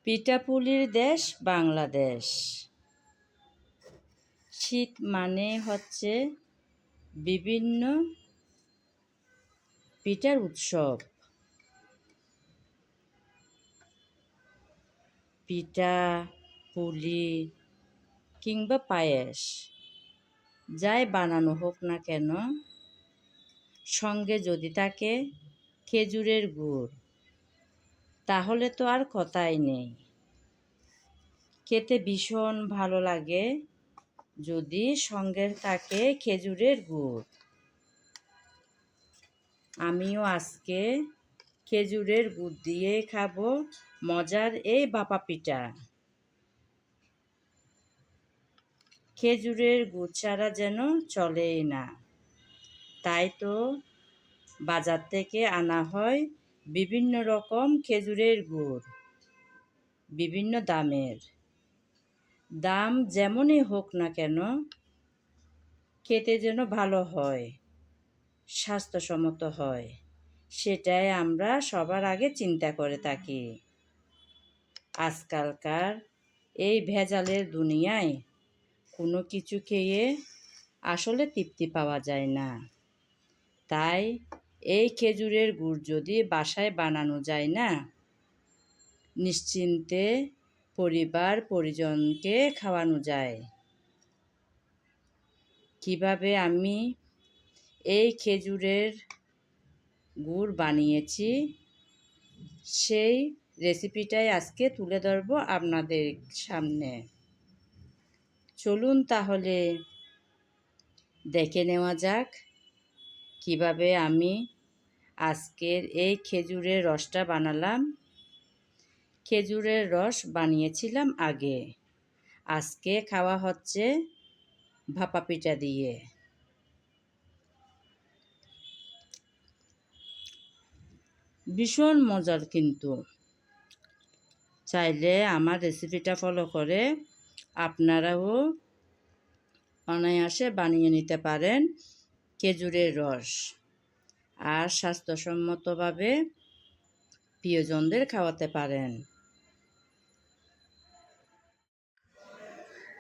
পিঠাপুলির দেশ বাংলাদেশ। শীত মানে হচ্ছে বিভিন্ন পিঠার উৎসব। পিঠা, পুলি কিংবা পায়েস যাই বানানো হোক না কেন, সঙ্গে যদি থাকে খেজুরের গুড়, তাহলে তো আর কথাই নেই। খেতে ভীষণ ভালো লাগে যদি সঙ্গে থাকে খেজুরের গুড়। আমিও আজকে খেজুরের গুড় দিয়ে খাবো মজার এই ভাপা পিঠা। খেজুরের গুড় ছাড়া যেন চলেই না, তাই তো বাজার থেকে আনা হয় বিভিন্ন রকম খেজুরের গুড়, বিভিন্ন দামের। দাম যেমনই হোক না কেন, খেতে যেন ভালো হয়, স্বাস্থ্যসম্মত হয়, সেটাই আমরা সবার আগে চিন্তা করে থাকি। আজকালকার এই ভেজালের দুনিয়ায় কোনো কিছু খেয়ে আসলে তৃপ্তি পাওয়া যায় না। তাই এই খেজুরের গুড় যদি বাসায় বানানো যায় না, নিশ্চিন্তে পরিবার পরিজনকে খাওয়ানো যায়। কিভাবে আমি এই খেজুরের গুড় বানিয়েছি, সেই রেসিপিটাই আজকে তুলে ধরবো আপনাদের সামনে। চলুন তাহলে দেখে নেওয়া যাক কিভাবে আমি আজকের এই খেজুরের রসটা বানালাম। খেজুরের রস বানিয়েছিলাম আগে, আজকে খাওয়া হচ্ছে ভাপা পিঠা দিয়ে। ভীষণ মজার কিন্তু। চাইলে আমার রেসিপিটা ফলো করে আপনারাও অনায়াসে বানিয়ে নিতে পারেন খেজুরের রস, আর স্বাস্থ্যসম্মতভাবে প্রিয়জনদের খাওয়াতে পারেন।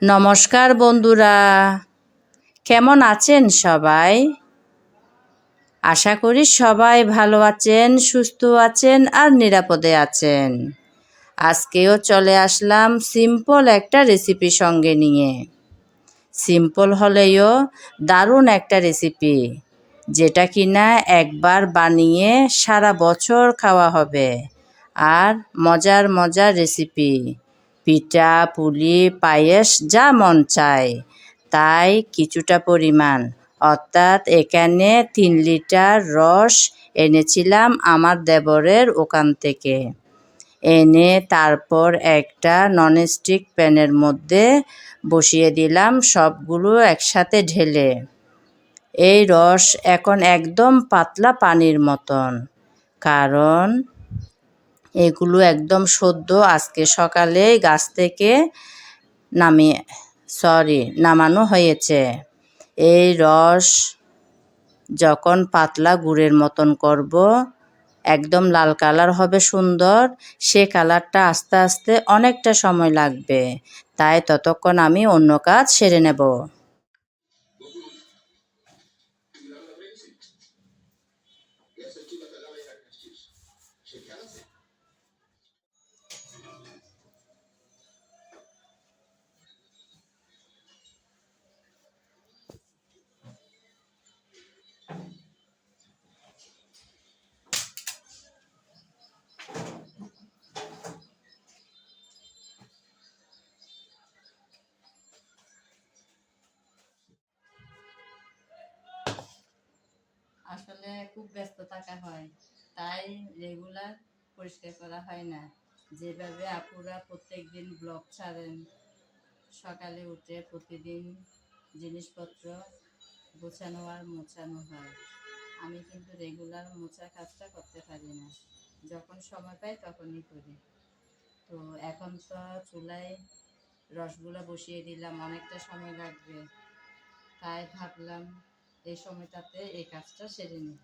নমস্কার বন্ধুরা, কেমন আছেন সবাই? আশা করি সবাই ভালো আছেন, সুস্থ আছেন আর নিরাপদে আছেন। আজকেও চলে আসলাম সিম্পল একটা রেসিপি সঙ্গে নিয়ে। সিম্পল হলেও দারুণ একটা রেসিপি, যেটা কিনা একবার বানিয়ে সারা বছর খাওয়া হবে। আর মজার মজার রেসিপি, পিঠা, পুলি, পায়েস যা মন চায় তাই কিছুটা পরিমাণ, অর্থাৎ এখানে 3 লিটার রস এনেছিলাম আমার দেবরের ওখান থেকে। এনে তারপর একটা ননস্টিক প্যানের মধ্যে বসিয়ে দিলাম সবগুলো একসাথে ঢেলে। এই রস এখন একদম পাতলা পানির মতন, কারণ এগুলো একদম সদ্য আজকে সকালে গাছ থেকে নামানো হয়েছে। এই রস যখন পাতলা গুড়ের মতন করব, একদম লাল কালার হবে সুন্দর, সে কালারটা আস্তে আস্তে অনেকটা সময় লাগবে, তাই ততক্ষণ আমি অন্য কাজ সেরে নেব। আসলে খুব ব্যস্ত থাকা হয়, তাই রেগুলার পরিষ্কার করা হয় না। যেভাবে আপুরা প্রত্যেক দিন ব্লগ ছাড়েন, সকালে উঠে প্রতিদিন জিনিসপত্র গোছানো আর মোছানো হয়, আমি কিন্তু রেগুলার মোছা কাজটা করতে পারি না। যখন সময় পাই তখনই করি। তো এখন তো চুলায় রসগুলো বসিয়ে দিলাম, অনেকটা সময় লাগবে, তাই ভাবলাম এই সময়টাতে এই কাজটা সেরে নিই।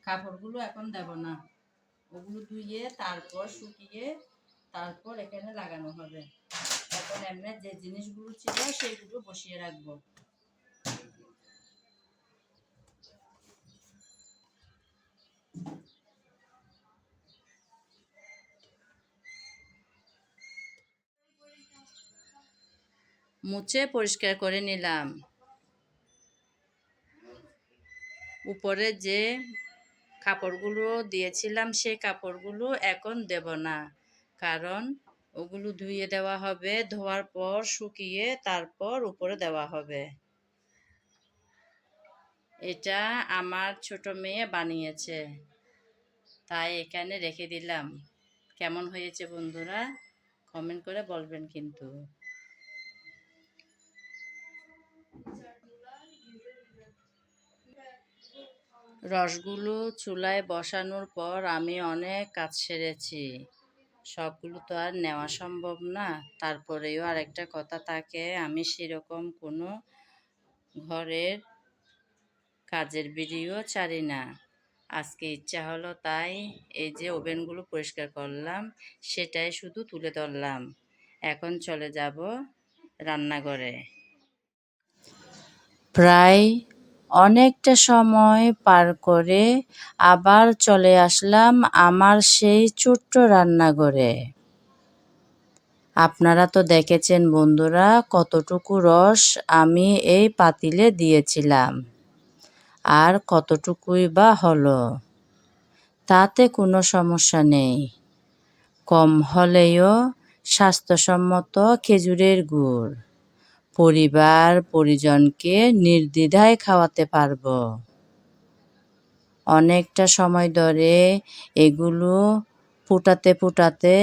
কাপড়গুলো এখন দেব না, ওগুলো ধুয়ে তারপর শুকিয়ে তারপর এখানে লাগানো হবে। এখন এমনি যে জিনিসগুলো ছিল সেগুলো বসিয়ে রাখবো। মুছে পরিষ্কার করে নিলাম। উপরে যে কাপড়গুলো দিয়েছিলাম সেই কাপড়গুলো এখন দেব না, কারণ ওগুলো ধুয়ে দেওয়া হবে, ধোয়ার পর শুকিয়ে তারপর উপরে দেওয়া হবে। এটা আমার ছোট মেয়ে বানিয়েছে, তাই এখানে রেখে দিলাম। কেমন হয়েছে বন্ধুরা কমেন্ট করে বলবেন কিন্তু। রসগুলো চুলায় বসানোর পর আমি অনেক কাজ সেরেছি, সবগুলো তো আর নেওয়া সম্ভব না। তারপরেও আরেকটা কথা থাকে, আমি সেরকম কোনো ঘরের কাজের ভিডিও ছাড়ি না। আজকে ইচ্ছা হলো তাই এই যে ওভেনগুলো পরিষ্কার করলাম সেটাই শুধু তুলে ধরলাম। এখন চলে যাব রান্নাঘরে। প্রায় অনেকটা সময় পার করে আবার চলে আসলাম আমার সেই ছোট্ট রান্নাঘরে। আপনারা তো দেখেছেন বন্ধুরা কতটুকু রস আমি এই পাতিলে দিয়েছিলাম, আর কতটুকুই বা হলো, তাতে কোনো সমস্যা নেই। কম হলেও স্বাস্থ্যসম্মত খেজুরের গুড় পরিবার পরিজনকে নির্দ্বিধায় খাওয়াতে পারবো। অনেকটা সময় ধরে এগুলো ফুটাতে ফুটাতে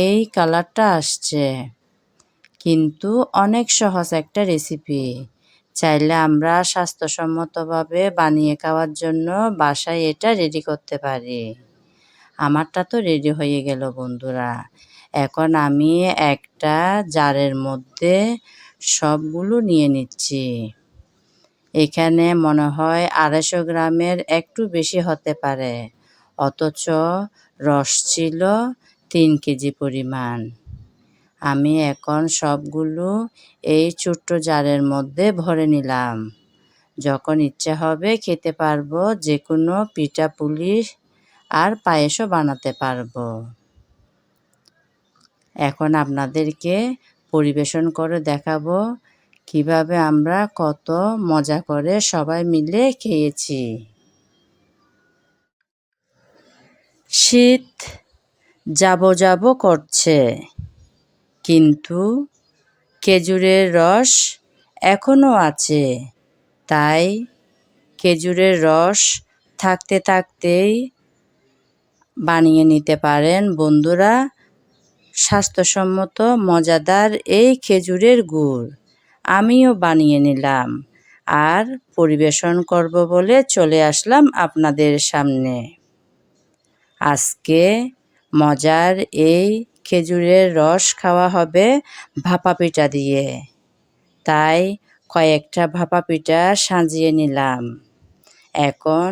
এই কালারটা আসছে, কিন্তু অনেক সহজ একটা রেসিপি। চাইলে আমরা স্বাস্থ্যসম্মতভাবে বানিয়ে খাওয়ার জন্য বাসায় এটা রেডি করতে পারি। আমারটা তো রেডি হয়ে গেল বন্ধুরা। এখন আমি একটা জারের মধ্যে সবগুলো নিয়ে নিচ্ছি। এখানে মনে হয় 250 গ্রামের একটু বেশি হতে পারে, অথচ রস ছিল 3 কেজি পরিমাণ। আমি এখন সবগুলো এই ছোট্ট জারের মধ্যে ভরে নিলাম। যখন ইচ্ছা হবে খেতে পারবো, যে কোনো পিঠাপুলি আর পায়েসও বানাতে পারবো। এখন আপনাদেরকে পরিবেশন করে দেখাবো কিভাবে আমরা কত মজা করে সবাই মিলে খেয়েছি। শীত যাবো যাবো করছে, কিন্তু খেজুরের রস এখনো আছে। তাই খেজুরের রস থাকতে থাকতেই বানিয়ে নিতে পারেন বন্ধুরা স্বাস্থ্যসম্মত মজাদার এই খেজুরের গুড়। আমিও বানিয়ে নিলাম আর পরিবেশন করব বলে চলে আসলাম আপনাদের সামনে। আজকে মজার এই খেজুরের রস খাওয়া হবে ভাপা পিঠা দিয়ে, তাই কয়েকটা ভাপা পিঠা সাজিয়ে নিলাম। এখন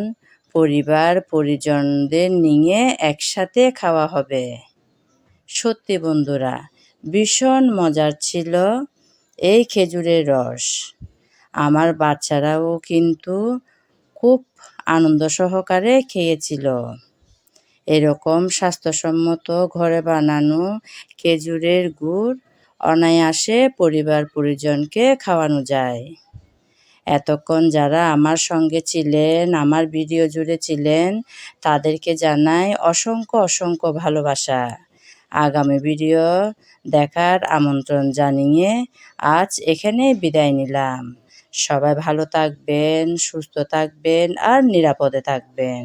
পরিবার পরিজনদের নিয়ে একসাথে খাওয়া হবে। সত্যি বন্ধুরা ভীষণ মজার ছিল এই খেজুরের রস। আমার বাচ্চারাও কিন্তু খুব আনন্দ সহকারে খেয়েছিল। এরকম স্বাস্থ্যসম্মত ঘরে বানানো খেজুরের গুড় অনায়াসে পরিবার পরিজনকে খাওয়ানো যায়। এতক্ষণ যারা আমার সঙ্গে ছিলেন, আমার ভিডিও জুড়ে ছিলেন, তাদেরকে জানাই অসংখ্য অসংখ্য ভালোবাসা। আগামী ভিডিও দেখার আমন্ত্রণ জানিয়ে আজ এখানে বিদায় নিলাম। সবাই ভালো থাকবেন, সুস্থ থাকবেন আর নিরাপদে থাকবেন।